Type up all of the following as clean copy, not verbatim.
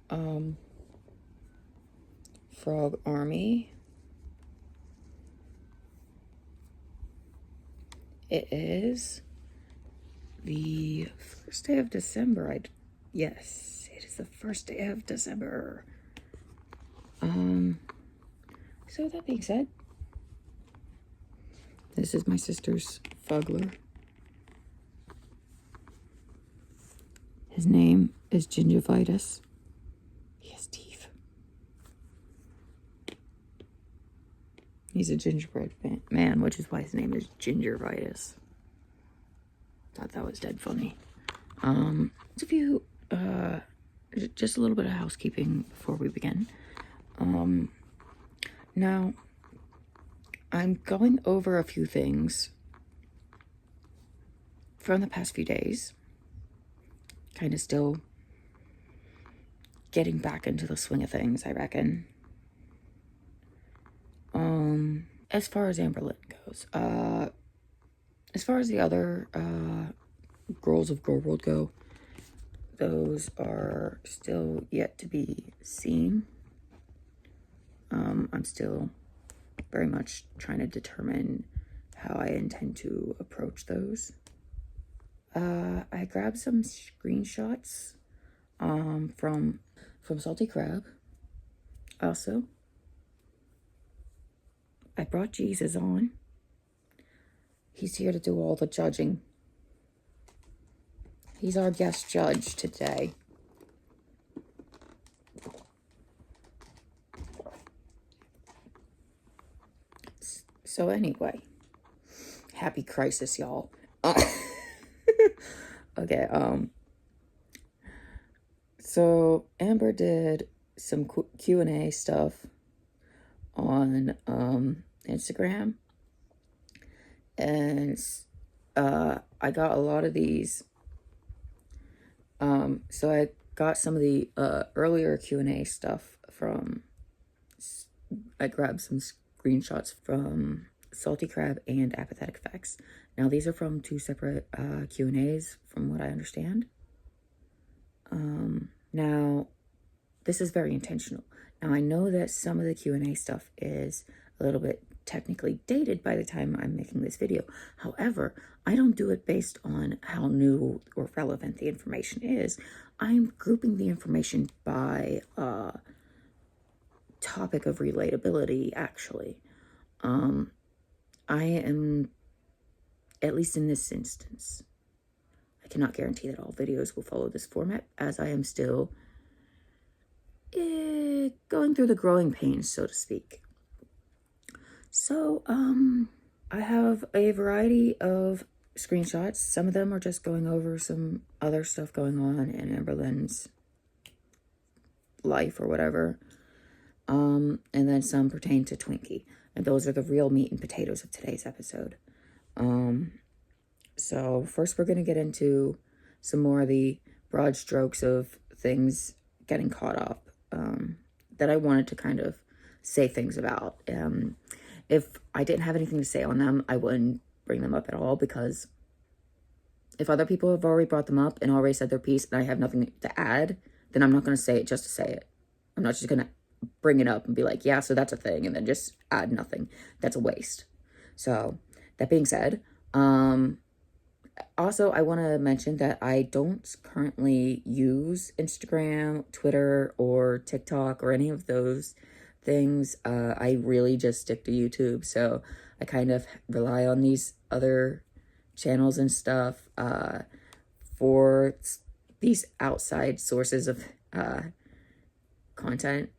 Hello, Frog Army. It is the first day of December. Yes, it is the first day of December. So that being said, this is my sister's Fugler. His name is Gingivitis. He has teeth. He's a gingerbread man, which is why his name is Gingivitis. Thought that was dead funny. Just a little bit of housekeeping before we begin. Now, I'm going over a few things from the past few days. Kind of still getting back into the swing of things, I reckon. As far as Amberlynn goes, as far as the other girls of Girl World go, those are still yet to be seen. I'm still very much trying to determine how I intend to approach those. I grabbed some screenshots from Salty Crab. Also, I brought Jesus on. He's here to do all the judging. He's our guest judge today. So anyway, happy crisis, y'all. Okay, so Amber did some Q&A stuff on Instagram, and I got a lot of these. So I got some of the earlier Q&A stuff from, I grabbed some screenshots from Salty Crab and Apathetic Facts. Now these are from two separate Q&As from what I understand. Now this is very intentional. Now I know that some of the Q&A stuff is a little bit technically dated by the time I'm making this video. However, I don't do it based on how new or relevant the information is. I'm grouping the information by topic of relatability, actually. I am, at least in this instance, I cannot guarantee that all videos will follow this format, as I am still going through the growing pains, so to speak. So, I have a variety of screenshots. Some of them are just going over some other stuff going on in Amberlynn's life or whatever. And then some pertain to Twinkie. And those are the real meat and potatoes of today's episode. So first we're going to get into some more of the broad strokes of things getting caught up that I wanted to kind of say things about. If I didn't have anything to say on them, I wouldn't bring them up at all, because if other people have already brought them up and already said their piece and I have nothing to add, then I'm not going to say it just to say it. I'm not just going to bring it up and be like, yeah, so that's a thing, and then just add nothing. That's a waste. So that being said, also I want to mention that I don't currently use Instagram, Twitter, or TikTok, or any of those things. I really just stick to YouTube, so I kind of rely on these other channels and stuff for these outside sources of content.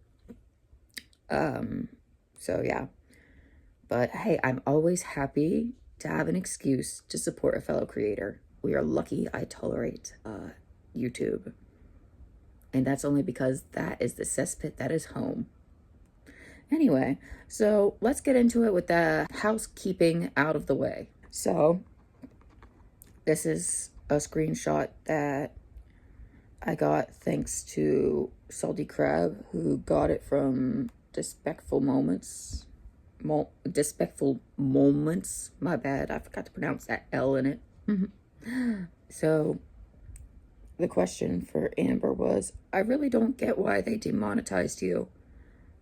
So yeah, but hey, I'm always happy to have an excuse to support a fellow creator. We are lucky I tolerate YouTube, and that's only because that is the cesspit that is home. Anyway, so let's get into it with the housekeeping out of the way. So this is a screenshot that I got thanks to Salty Crab, who got it from Despectful Moments. Despectful Moments. My bad. I forgot to pronounce that L in it. So the question for Amber was, I really don't get why they demonetized you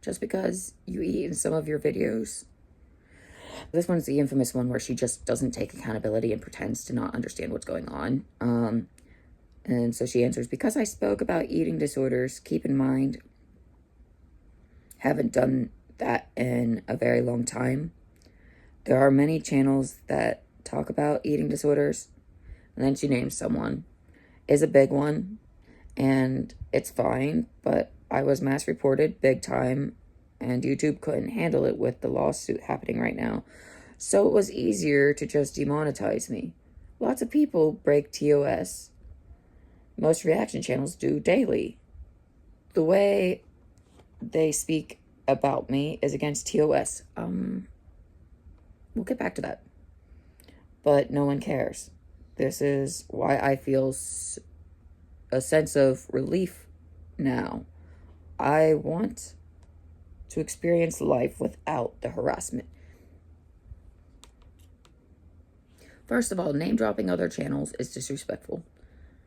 just because you eat in some of your videos. This one's the infamous one where she just doesn't take accountability and pretends to not understand what's going on. And so she answers, because I spoke about eating disorders, keep in mind, haven't done that in a very long time. There are many channels that talk about eating disorders. And then she names someone. Is a big one. And it's fine, but I was mass reported big time. And YouTube couldn't handle it with the lawsuit happening right now. So it was easier to just demonetize me. Lots of people break TOS. Most reaction channels do daily. The way they speak about me is against TOS. We'll get back to that. But no one cares. This is why I feel a sense of relief now. I want to experience life without the harassment. First of all, name dropping other channels is disrespectful.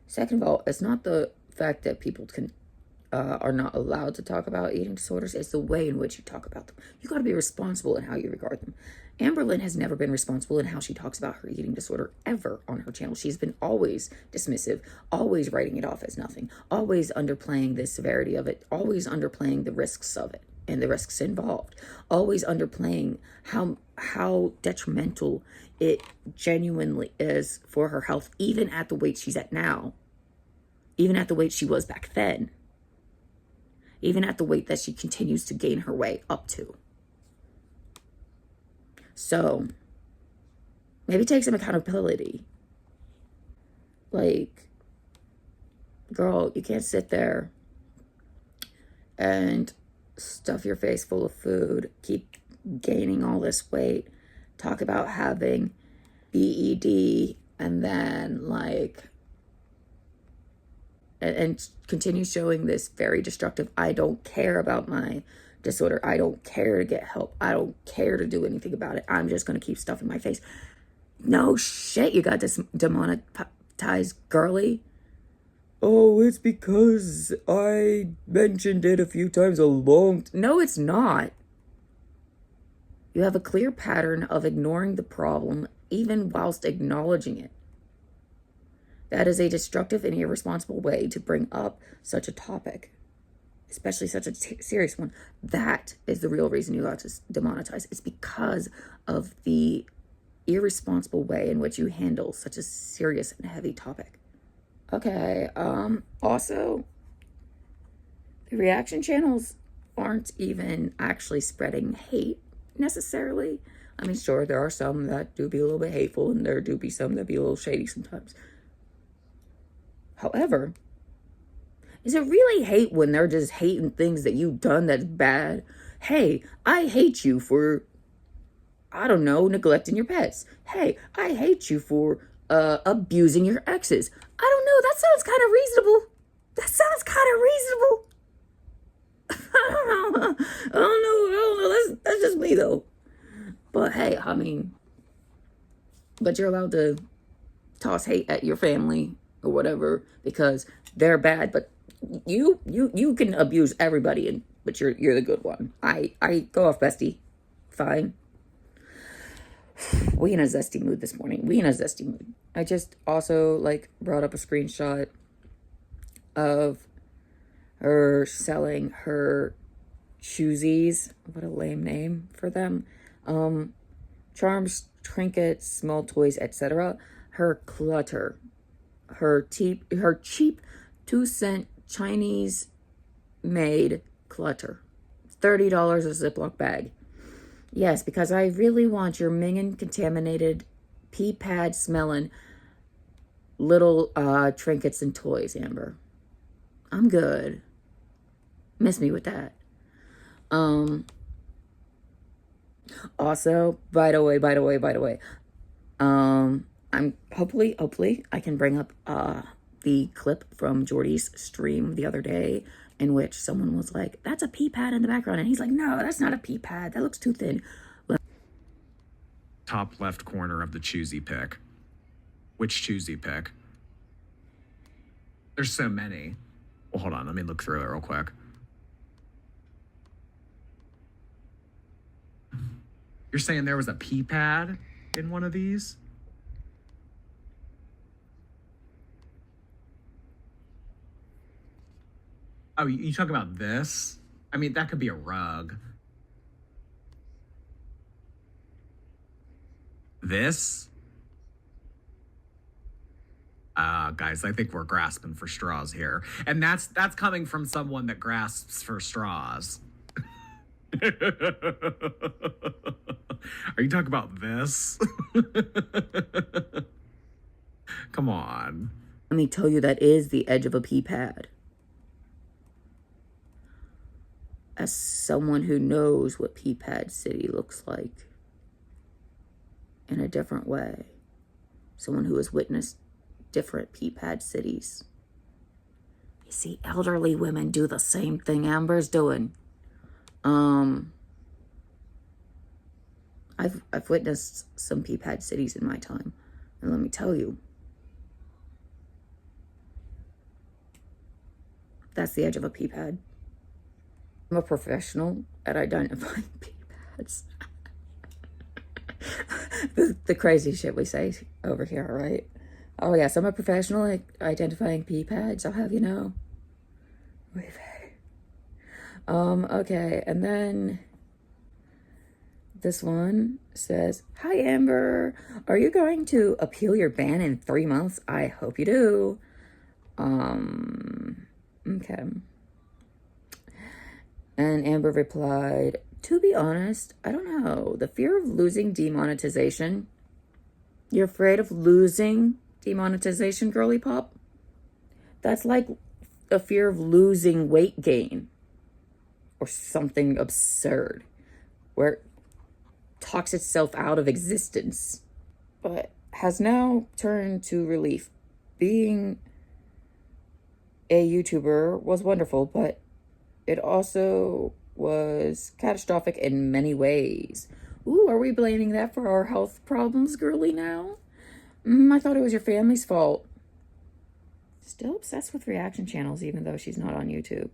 Second of all, it's not the fact that people are not allowed to talk about eating disorders. It's the way in which you talk about them. You got to be responsible in how you regard them. Amberlynn has never been responsible in how she talks about her eating disorder ever on her channel. She's been always dismissive, always writing it off as nothing, always underplaying the severity of it, always underplaying the risks of it and the risks involved, always underplaying how detrimental it genuinely is for her health, even at the weight she's at now, even at the weight she was back then, even at the weight that she continues to gain her way up to. So maybe take some accountability. Like, girl, you can't sit there and stuff your face full of food, keep gaining all this weight, talk about having BED, and then and continue showing this very destructive, I don't care about my disorder, I don't care to get help, I don't care to do anything about it, I'm just going to keep stuffing my face. No shit, you got demonetized, girly. Oh, it's because I mentioned it a few times No, it's not. You have a clear pattern of ignoring the problem, even whilst acknowledging it. That is a destructive and irresponsible way to bring up such a topic, especially such a serious one. That is the real reason you got to demonetize. It's because of the irresponsible way in which you handle such a serious and heavy topic. Okay, also, the reaction channels aren't even actually spreading hate necessarily. I mean, sure, there are some that do be a little bit hateful, and there do be some that be a little shady sometimes. However, is it really hate when they're just hating things that you've done that's bad? Hey, I hate you for, I don't know, neglecting your pets. Hey, I hate you for abusing your exes. I don't know, that sounds kind of reasonable. That sounds kind of reasonable. I don't know. That's just me though. But hey, I mean, but you're allowed to toss hate at your family or whatever because they're bad. But you can abuse everybody, but you're the good one. I go off, bestie. Fine. We in a zesty mood this morning. I just also brought up a screenshot of her selling her choosies. What a lame name for them. Charms, trinkets, small toys, etc. Her clutter. Her cheap 2-cent Chinese made clutter. $30 a Ziploc bag. Yes, because I really want your minging contaminated pea pad smelling little trinkets and toys, Amber. I'm good. Miss me with that. Also, by the way, I'm hopefully I can bring up the clip from Jordy's stream the other day in which someone was like, that's a pea pad in the background, and he's like, no, that's not a pea pad, that looks too thin. Top left corner of the choosy pick. Which choosy pick? There's so many. Well, hold on. Let me look through it real quick. You're saying there was a pee pad in one of these? Oh, you talk about this? I mean, that could be a rug. This? Guys, I think we're grasping for straws here. And that's coming from someone that grasps for straws. Are you talking about this? Come on. Let me tell you, that is the edge of a pee pad. As someone who knows what Pea Pad City looks like in a different way, someone who has witnessed different Pea Pad cities. You see, elderly women do the same thing Amber's doing. I've witnessed some Pea Pad cities in my time, and let me tell you, that's the edge of a pea pad. I'm a professional at identifying pea pads. the crazy shit we say over here, right? Oh yes, I'm a professional at identifying pea pads, I'll have you know. Okay, and then this one says, "Hi Amber, are you going to appeal your ban in 3 months? I hope you do." Okay. And Amber replied, "To be honest, I don't know. The fear of losing demonetization." You're afraid of losing demonetization, girly pop? That's like a fear of losing weight gain or something absurd where it talks itself out of existence, but has now turned to relief. Being a YouTuber was wonderful, but it also was catastrophic in many ways. Ooh, are we blaming that for our health problems, girly, now? I thought it was your family's fault. Still obsessed with reaction channels, even though she's not on YouTube.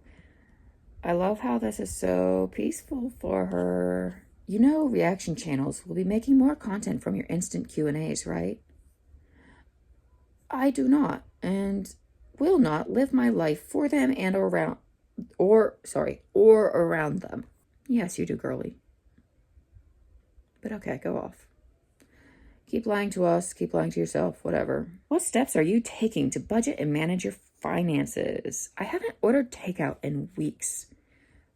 I love how this is so peaceful for her. You know, reaction channels will be making more content from your instant Q&As, right? I do not, and will not live my life for them and around or around them. Yes, you do, girly. But okay, go off. Keep lying to us, keep lying to yourself, whatever. What steps are you taking to budget and manage your finances? I haven't ordered takeout in weeks.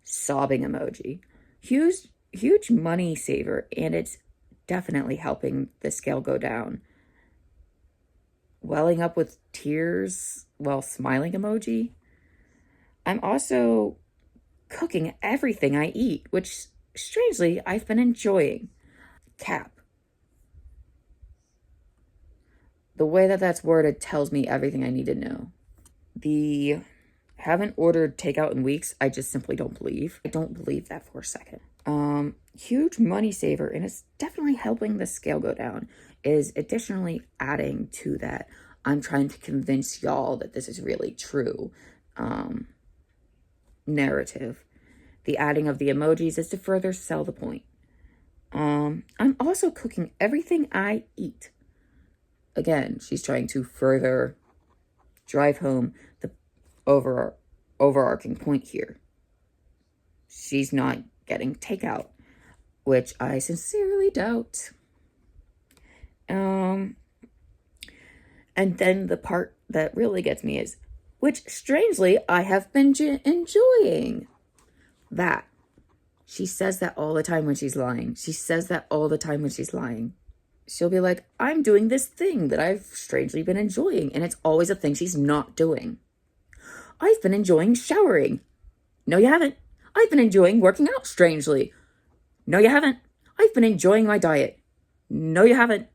Sobbing emoji. Huge money saver, and it's definitely helping the scale go down. Welling up with tears while smiling emoji. I'm also cooking everything I eat, which strangely I've been enjoying. Cap. The way that that's worded tells me everything I need to know. The haven't ordered takeout in weeks, I just simply don't believe. I don't believe that for a second. Huge money saver, and it's definitely helping the scale go down, is additionally adding to that. I'm trying to convince y'all that this is really true. Narrative. The adding of the emojis is to further sell the point. I'm also cooking everything I eat. Again, she's trying to further drive home the overarching point here. She's not getting takeout, which I sincerely doubt. And then the part that really gets me is, which strangely I have been enjoying. That. She says that all the time when she's lying. She says that all the time when she's lying. She'll be like, I'm doing this thing that I've strangely been enjoying, and it's always a thing she's not doing. I've been enjoying showering. No, you haven't. I've been enjoying working out strangely. No, you haven't. I've been enjoying my diet. No, you haven't.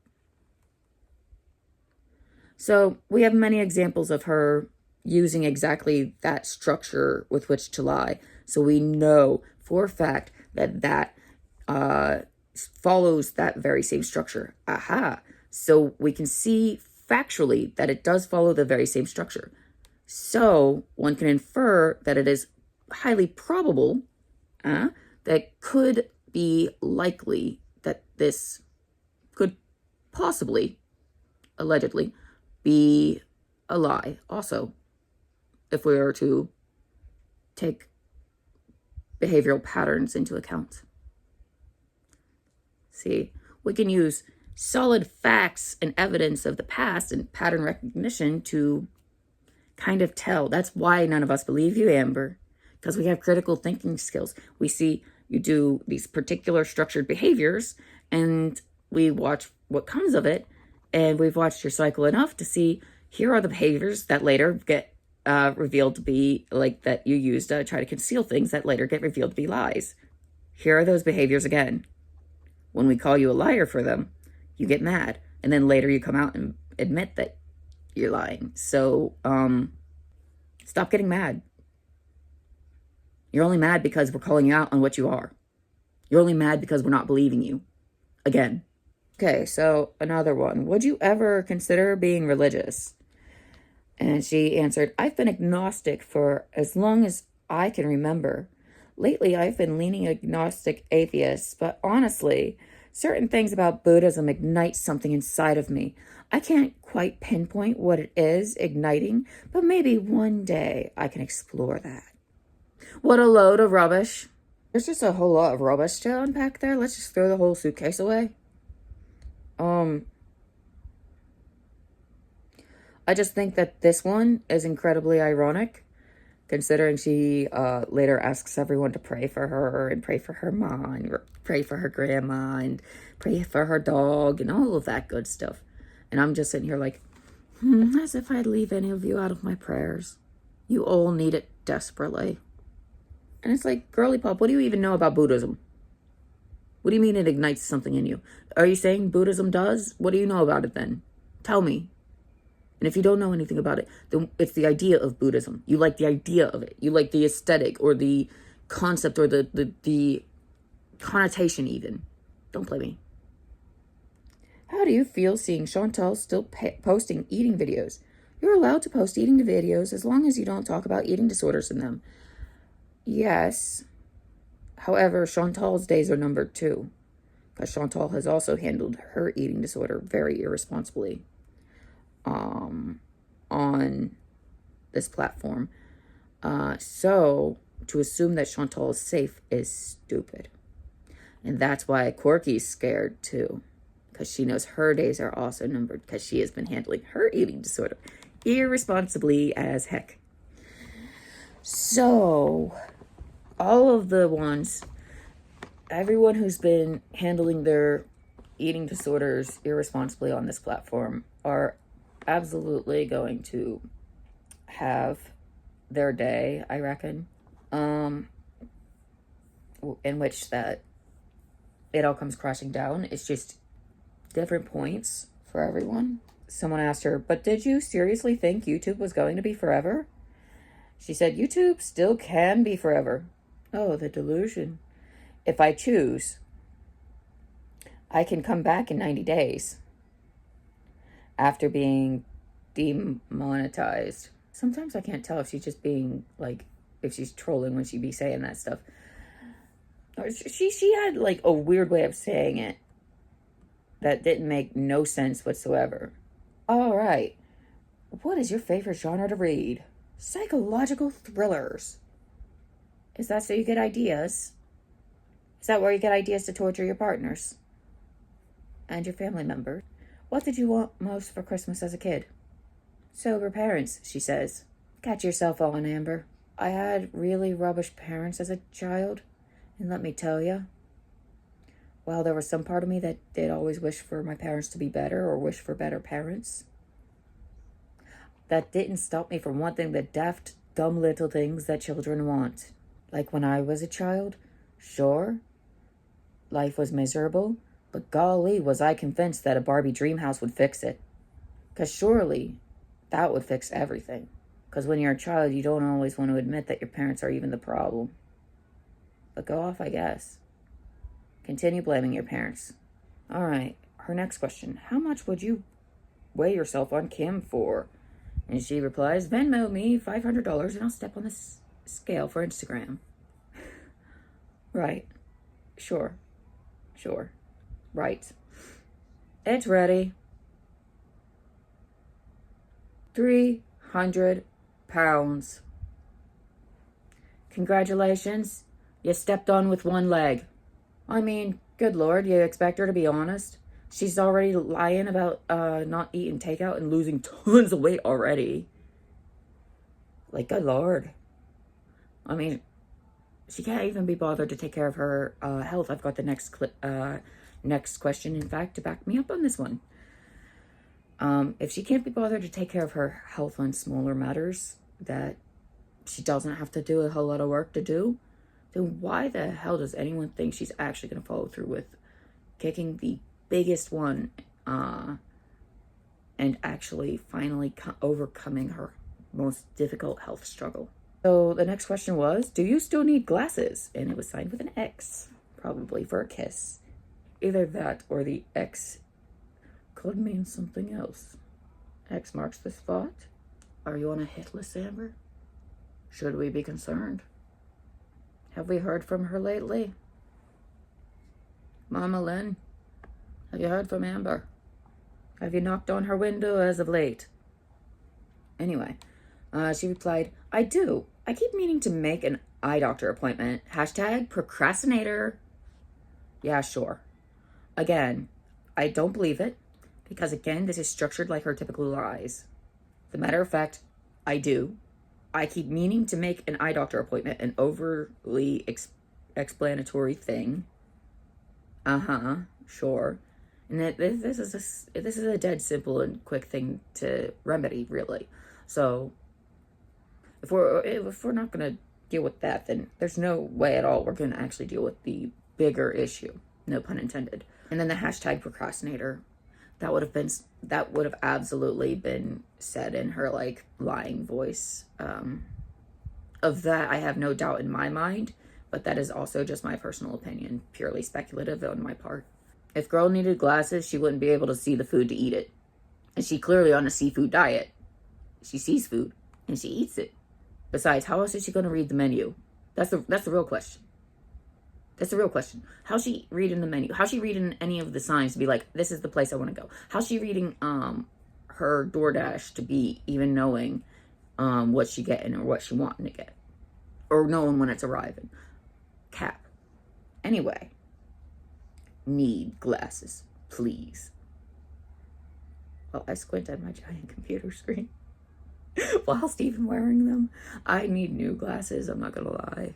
So we have many examples of her using exactly that structure with which to lie. So we know for a fact that follows that very same structure. Aha. So we can see factually that it does follow the very same structure. So one can infer that it is highly probable that could be likely that this could possibly, allegedly, be a lie also, if we were to take behavioral patterns into account. See, we can use solid facts and evidence of the past and pattern recognition to kind of tell. That's why none of us believe you, Amber, because we have critical thinking skills. We see you do these particular structured behaviors and we watch what comes of it, and we've watched your cycle enough to see here are the behaviors that later get revealed to be like that you used to try to conceal things that later get revealed to be lies. Here are those behaviors again. When we call you a liar for them, you get mad, and then later you come out and admit that you're lying. So stop getting mad. You're only mad because we're calling you out on what you are. You're only mad because we're not believing you again. Okay, so another one. Would you ever consider being religious? And she answered, I've been agnostic for as long as I can remember. Lately, I've been leaning agnostic atheist, but honestly, certain things about Buddhism ignite something inside of me. I can't quite pinpoint what it is igniting, but maybe one day I can explore that. What a load of rubbish. There's just a whole lot of rubbish to unpack there. Let's just throw the whole suitcase away. I just think that this one is incredibly ironic, considering she later asks everyone to pray for her and pray for her mom and pray for her grandma and pray for her dog and all of that good stuff. And I'm just sitting here like, as if I'd leave any of you out of my prayers. You all need it desperately. And it's like, girly pop, what do you even know about Buddhism? What do you mean it ignites something in you? Are you saying Buddhism does? What do you know about it then? Tell me. And if you don't know anything about it, then it's the idea of Buddhism. You like the idea of it. You like the aesthetic or the concept or the connotation even. Don't play me. How do you feel seeing Chantal still posting eating videos? You're allowed to post eating videos as long as you don't talk about eating disorders in them. Yes. However, Chantal's days are numbered too, because Chantal has also handled her eating disorder very irresponsibly on this platform. So to assume that Chantal is safe is stupid. And that's why Corky's scared too, because she knows her days are also numbered, because she has been handling her eating disorder irresponsibly as heck. So all of the ones, everyone who's been handling their eating disorders irresponsibly on this platform are absolutely going to have their day, I reckon, in which that it all comes crashing down. It's just different points for everyone. Someone asked her, but did you seriously think YouTube was going to be forever? She said, YouTube still can be forever. Oh, the delusion. If I choose, I can come back in 90 days after being demonetized. Sometimes I can't tell if she's just being like, if she's trolling when she be saying that stuff. Or she had like a weird way of saying it that didn't make no sense whatsoever. All right. What is your favorite genre to read? Psychological thrillers. Is that so you get ideas? Is that where you get ideas to torture your partners and your family members? What did you want most for Christmas as a kid? Sober parents, she says. Catch yourself on, Amber. I had really rubbish parents as a child, and let me tell you, while there was some part of me that did always wish for my parents to be better or wish for better parents, that didn't stop me from wanting the daft, dumb little things that children want. Like when I was a child, sure, life was miserable, but golly, was I convinced that a Barbie dream house would fix it. Because surely that would fix everything. Because when you're a child, you don't always want to admit that your parents are even the problem. But go off, I guess. Continue blaming your parents. All right, her next question. How much would you weigh yourself on Kim for? And she replies, Venmo me $500 and I'll step on this scale for Instagram. Right. Sure. Right. It's ready. 300 pounds. Congratulations. You stepped on with one leg. I mean, good Lord, you expect her to be honest? She's already lying about not eating takeout and losing tons of weight already. Like, good Lord. I mean, she can't even be bothered to take care of her health. I've got the next question, in fact, to back me up on this one. If she can't be bothered to take care of her health on smaller matters that she doesn't have to do a whole lot of work to do, then why the hell does anyone think she's actually going to follow through with kicking the biggest one and actually finally overcoming her most difficult health struggle? So the next question was, do you still need glasses? And it was signed with an X, probably for a kiss. Either that or the X could mean something else. X marks the spot. Are you on a hit list, Amber? Should we be concerned? Have we heard from her lately? Mama Lynn, have you heard from Amber? Have you knocked on her window as of late? Anyway, she replied, I do. I keep meaning to make an eye doctor appointment. Hashtag procrastinator. Yeah, sure. Again, I don't believe it because, again, this is structured like her typical lies. As a matter of fact, I do. I keep meaning to make an eye doctor appointment, an overly explanatory thing. Sure. And this is a dead simple and quick thing to remedy, really. So if we're not gonna deal with that, then there's no way at all we're gonna actually deal with the bigger issue. No pun intended. And then the hashtag procrastinator. That would have absolutely been said in her like lying voice. Of that, I have no doubt in my mind, but that is also just my personal opinion, purely speculative on my part. If girl needed glasses, she wouldn't be able to see the food to eat it. And she clearly on a seafood diet. She sees food and she eats it. Besides, how else is she going to read the menu? That's the real question. That's the real question. How's she reading the menu? How's she reading any of the signs to be like, this is the place I want to go? How's she reading her DoorDash to be even knowing what she getting or what she wanting to get? Or knowing when it's arriving? Cap. Anyway. Need glasses, please. Well, I squint at my giant computer screen whilst even wearing them. I need new glasses, I'm not gonna lie.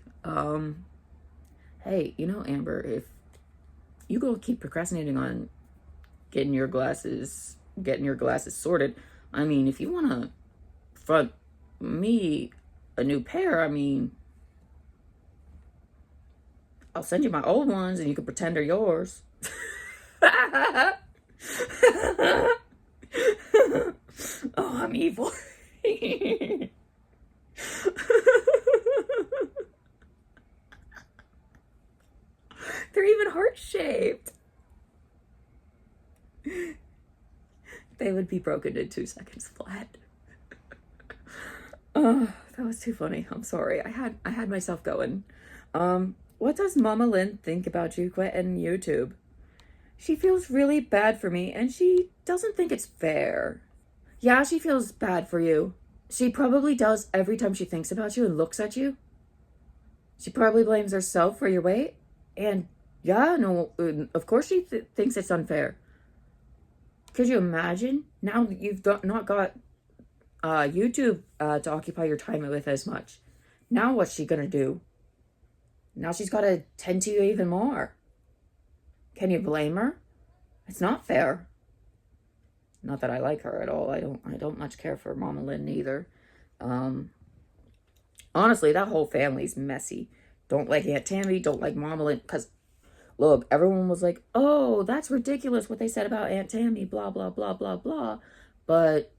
Hey, you know, Amber, if you go keep procrastinating on getting your glasses sorted, I mean, if you want to front me a new pair, I mean, I'll send you my old ones and you can pretend they're yours. Oh, I'm evil. They're even heart-shaped. They would be broken in 2 seconds flat. Oh, that was too funny. I'm sorry. I had myself going. What does Mama Lynn think about you quitting YouTube? She feels really bad for me and she doesn't think it's fair. Yeah, she feels bad for you. She probably does every time she thinks about you and looks at you. She probably blames herself for your weight. And yeah, no, of course she thinks it's unfair. Could you imagine? Now you've not got YouTube to occupy your time with as much. Now what's she gonna do? Now she's got to tend to you even more. Can you blame her? It's not fair. Not that I like her at all. I don't much care for Mama Lynn either. Honestly, that whole family's messy. Don't like Aunt Tammy, don't like Mama Lynn. Because, look, everyone was like, oh, that's ridiculous what they said about Aunt Tammy, blah, blah, blah, blah, blah. But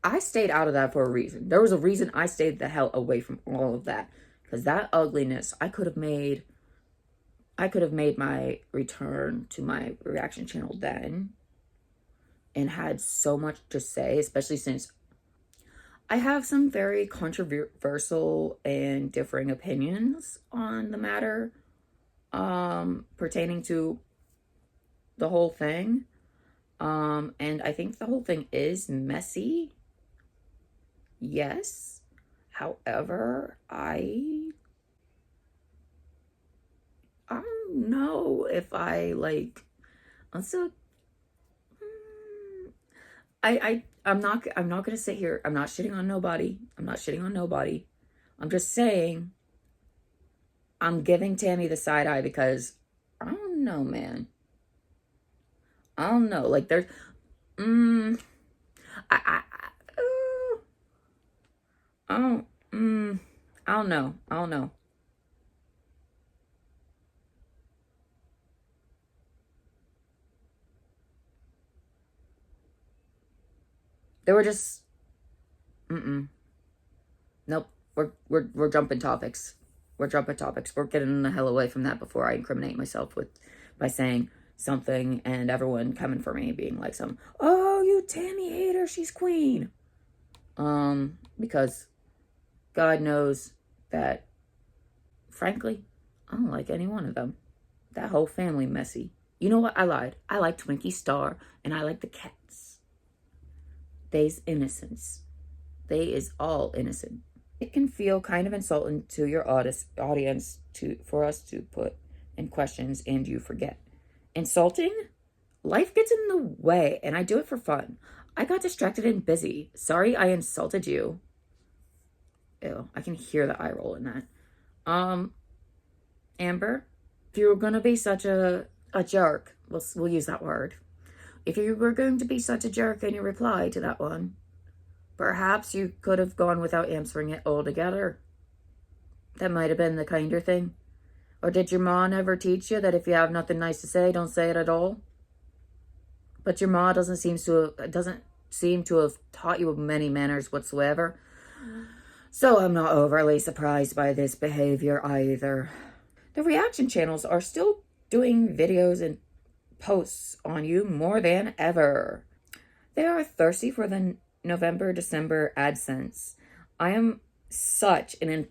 I stayed out of that for a reason. There was a reason I stayed the hell away from all of that. Because that ugliness, I could have made my return to my reaction channel then and had so much to say, especially since I have some very controversial and differing opinions on the matter pertaining to the whole thing. And I think the whole thing is messy. Yes. However, I don't know if I like. Also, I'm not gonna sit here. I'm not shitting on nobody. I'm not shitting on nobody. I'm just saying I'm giving Tammy the side eye because I don't know, man. I don't know. Like there's I, I don't I don't know. I don't know. They were just nope. We're jumping topics. We're jumping topics. We're getting the hell away from that before I incriminate myself with by saying something and everyone coming for me being like oh, you Tammy hater, she's queen. Because God knows that frankly, I don't like any one of them. That whole family messy. You know what? I lied. I like Twinkie Star and I like the cats. They's innocence. They is all innocent. It can feel kind of insulting to your audience for us to put in questions and you forget. Insulting? Life gets in the way and I do it for fun. I got distracted and busy. Sorry I insulted you. Ew, I can hear the eye roll in that. Amber, if you were gonna be such a jerk, we'll use that word. If you were going to be such a jerk in your reply to that one, perhaps you could have gone without answering it altogether. That might have been the kinder thing. Or did your ma never teach you that if you have nothing nice to say, don't say it at all? But your ma doesn't seem to have taught you many manners whatsoever. So I'm not overly surprised by this behavior either. The reaction channels are still doing videos and posts on you more than ever. They are thirsty for the November-December AdSense. I am such an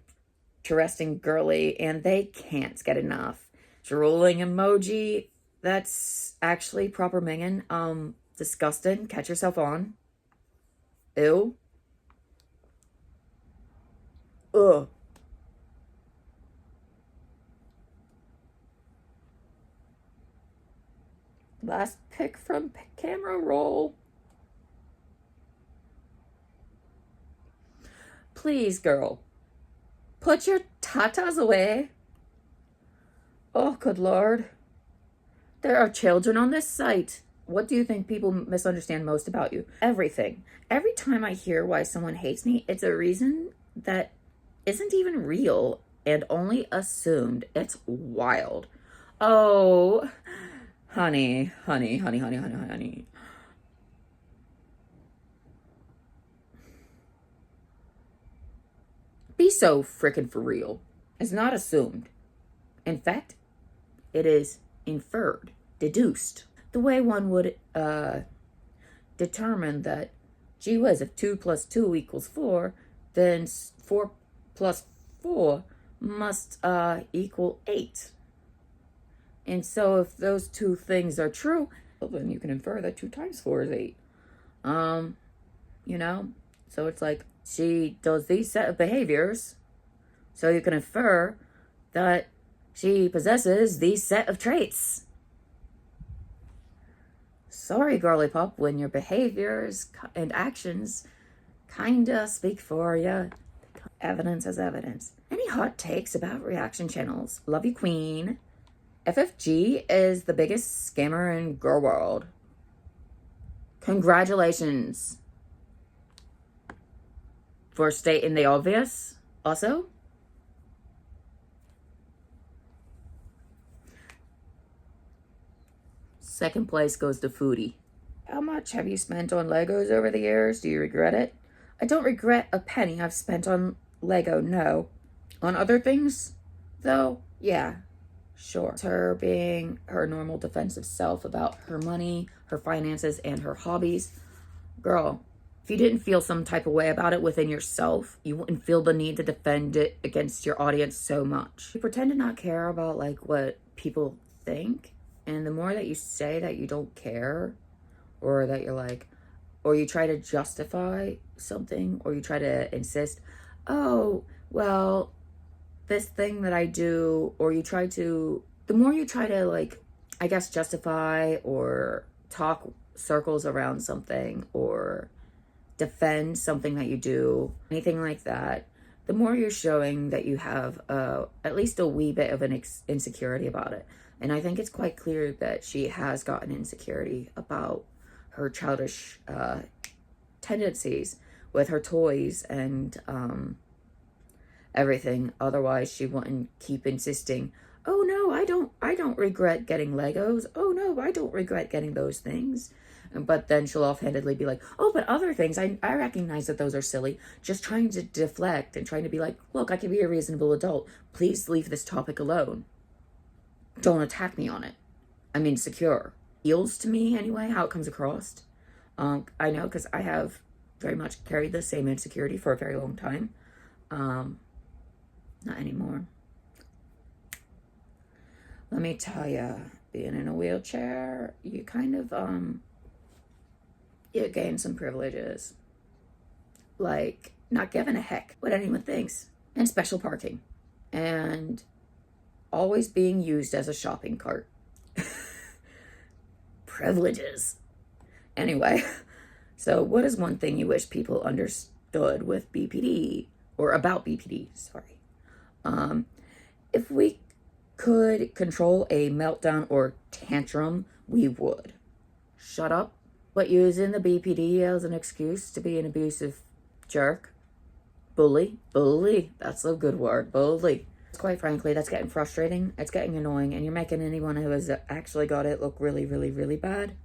interesting girly and they can't get enough. Drooling emoji, that's actually proper minging. Disgusting. Catch yourself on. Ew. Ugh. Last pick from camera roll. Please, girl. Put your tatas away. Oh, good Lord. There are children on this site. What do you think people misunderstand most about you? Everything. Every time I hear why someone hates me, it's a reason that isn't even real and only assumed. It's wild. Oh, honey. Be so frickin' for real. It's not assumed. In fact, it is inferred, deduced. The way one would determine that, gee whiz, if 2 plus 2 equals 4, then 4 plus 4 must equal 8. And so if those two things are true, well, then you can infer that 2 times 4 is 8. You know? So it's like, she does these set of behaviors, so you can infer that she possesses these set of traits. Sorry, girly pop, when your behaviors and actions kinda speak for you. Evidence is evidence. Any hot takes about reaction channels? Love you, queen. FFG is the biggest scammer in girl world. Congratulations for stating the obvious. Also, second place goes to Foodie. How much have you spent on Legos over the years? Do you regret it? I don't regret a penny I've spent on Lego, no. On other things, though, yeah, sure. Her being her normal defensive self about her money, her finances, and her hobbies. Girl, If you didn't feel some type of way about it within yourself, you wouldn't feel the need to defend it against your audience so much. You pretend to not care about like what people think, and the more that you say that you don't care, or that you're like, or you try to justify something, or you try to insist, oh, well, this thing that I do, or the more you try to like, I guess, justify or talk circles around something or defend something that you do, anything like that, the more you're showing that you have at least a wee bit of an insecurity about it. And I think it's quite clear that she has gotten insecurity about her childish tendencies with her toys and everything. Otherwise, she wouldn't keep insisting, oh no, I don't regret getting Legos. Oh no, I don't regret getting those things. But then she'll offhandedly be like, oh, but other things, I recognize that those are silly. Just trying to deflect and trying to be like, look, I can be a reasonable adult. Please leave this topic alone. Don't attack me on it. I'm insecure. Feels to me, anyway, how it comes across. I know, because I have very much carried the same insecurity for a very long time. Not anymore. Let me tell you, being in a wheelchair, you kind of, you gain some privileges. Like, not giving a heck what anyone thinks. And special parking. And always being used as a shopping cart. Privileges. Anyway, so what is one thing you wish people understood with BPD? Or about BPD, sorry. If we could control a meltdown or tantrum, we would. Shut up. But using the BPD as an excuse to be an abusive jerk. Bully. That's a good word. Bully. Quite frankly, that's getting frustrating. It's getting annoying. And you're making anyone who has actually got it look really, really, really bad.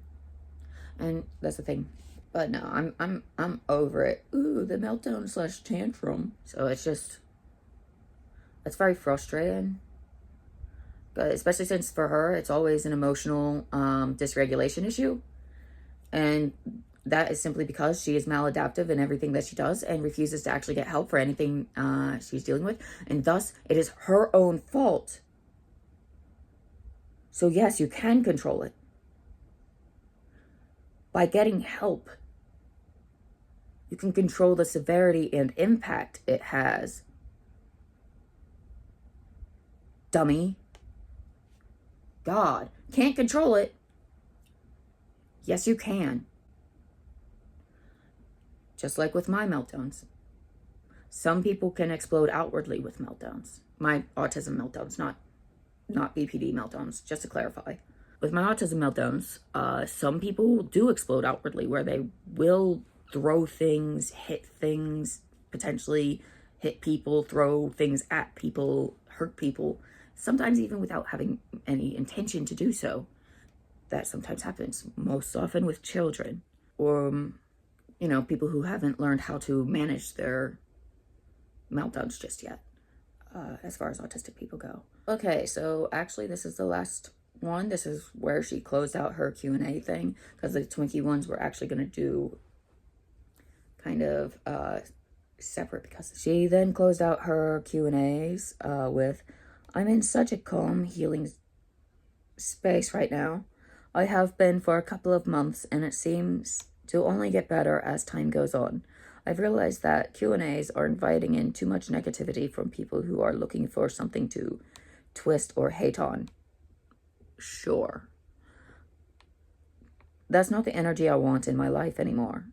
And that's the thing. But no, I'm over it. Ooh, the meltdown / tantrum. So it's very frustrating. But especially since for her, it's always an emotional dysregulation issue. And that is simply because she is maladaptive in everything that she does and refuses to actually get help for anything she's dealing with. And thus, it is her own fault. So yes, you can control it. By getting help, you can control the severity and impact it has. Dummy. God, can't control it. Yes, you can. Just like with my meltdowns. Some people can explode outwardly with meltdowns. My autism meltdowns, not BPD meltdowns, just to clarify. With my autism meltdowns, some people do explode outwardly, where they will throw things, hit things, potentially hit people, throw things at people, hurt people, sometimes even without having any intention to do so. That sometimes happens, most often with children, or, people who haven't learned how to manage their meltdowns just yet, as far as autistic people go. Okay, so actually this is the last one. This is where she closed out her Q&A thing, because the Twinkie ones were actually going to do kind of separate, because she then closed out her Q&As with, I'm in such a calm, healing space right now. I have been for a couple of months, and it seems to only get better as time goes on. I've realized that Q&As are inviting in too much negativity from people who are looking for something to twist or hate on. Sure. That's not the energy I want in my life anymore.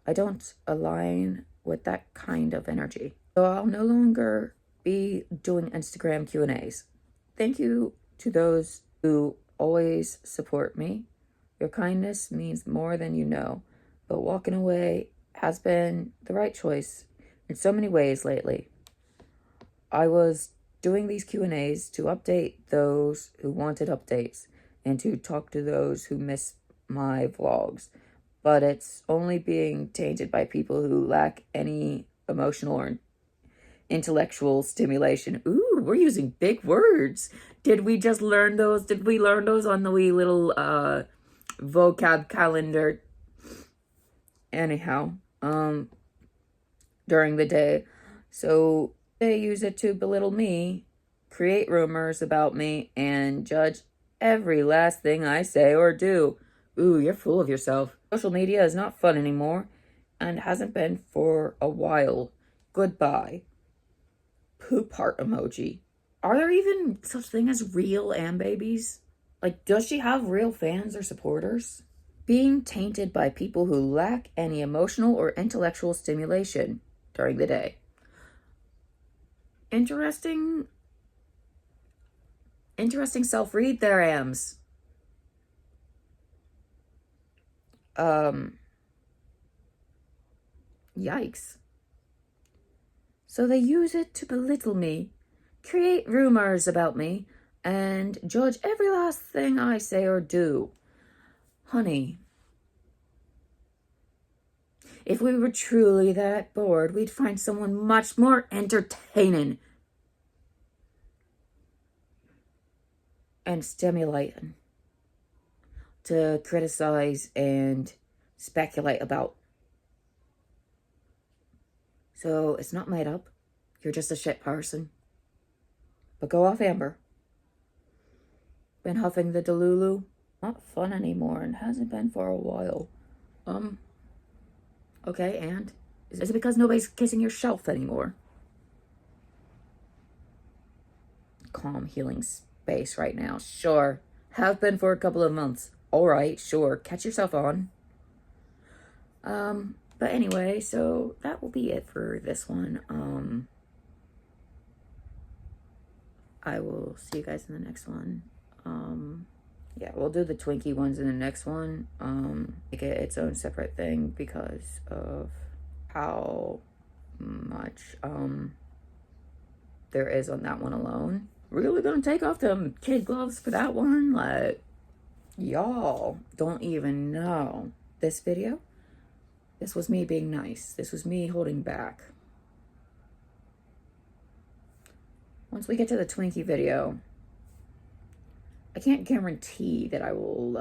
I don't align with that kind of energy. So I'll no longer be doing Instagram Q&As. Thank you to those who always support me. Your kindness means more than you know, but walking away has been the right choice in so many ways lately. I was doing these Q&As to update those who wanted updates and to talk to those who miss my vlogs, but it's only being tainted by people who lack any emotional or intellectual stimulation. Ooh, we're using big words. Did we just learn those? Did we learn those on the wee little vocab calendar? anyhow, during the day. So they use it to belittle me, create rumors about me, and judge every last thing I say or do. Ooh, you're full of yourself. Social media is not fun anymore and hasn't been for a while. Goodbye. Poop heart emoji. Are there even such thing as real Am babies? Like, does she have real fans or supporters? Being tainted by people who lack any emotional or intellectual stimulation during the day. Interesting self-read there, Ams. Yikes. So they use it to belittle me, create rumors about me, and judge every last thing I say or do. Honey, if we were truly that bored, we'd find someone much more entertaining and stimulating to criticize and speculate about. So it's not made up. You're just a shit person. But go off, Amber. Been huffing the Delulu. Not fun anymore and hasn't been for a while. Okay, and? Is it because nobody's kissing your shelf anymore? Calm, healing space right now. Sure. Have been for a couple of months. Alright, sure. Catch yourself on. But anyway, so that will be it for this one. I will see you guys in the next one. Yeah, we'll do the Twinkie ones in the next one. Make it its own separate thing because of how much there is on that one alone. Really gonna take off them kid gloves for that one? Like, y'all don't even know. This video, this was me being nice. This was me holding back. Once we get to the Twinkie video, I can't guarantee that I will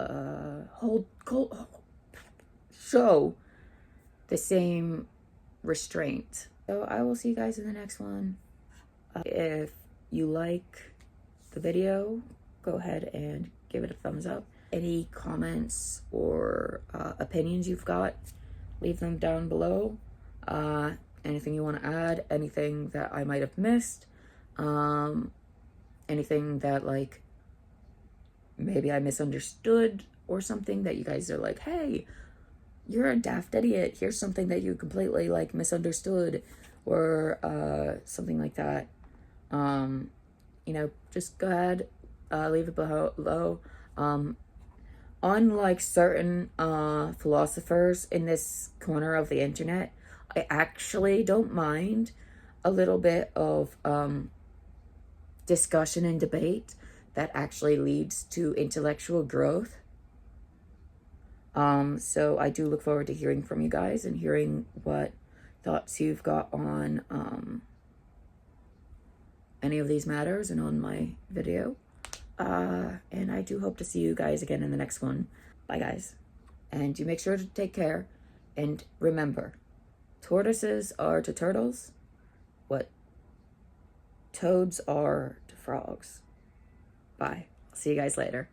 show the same restraint. So I will see you guys in the next one. If you like the video, go ahead and give it a thumbs up. Any comments or opinions you've got, leave them down below. Anything you want to add, anything that I might have missed, anything that like maybe I misunderstood or something that you guys are like, hey, you're a daft idiot. Here's something that you completely like misunderstood or something like that. You know, just go ahead, leave it below. Unlike certain philosophers in this corner of the internet, I actually don't mind a little bit of discussion and debate that actually leads to intellectual growth. So I do look forward to hearing from you guys and hearing what thoughts you've got on any of these matters and on my video. And I do hope to see you guys again in the next one. Bye, guys. And you make sure to take care. And remember, tortoises are to turtles what toads are to frogs. Bye. See you guys later.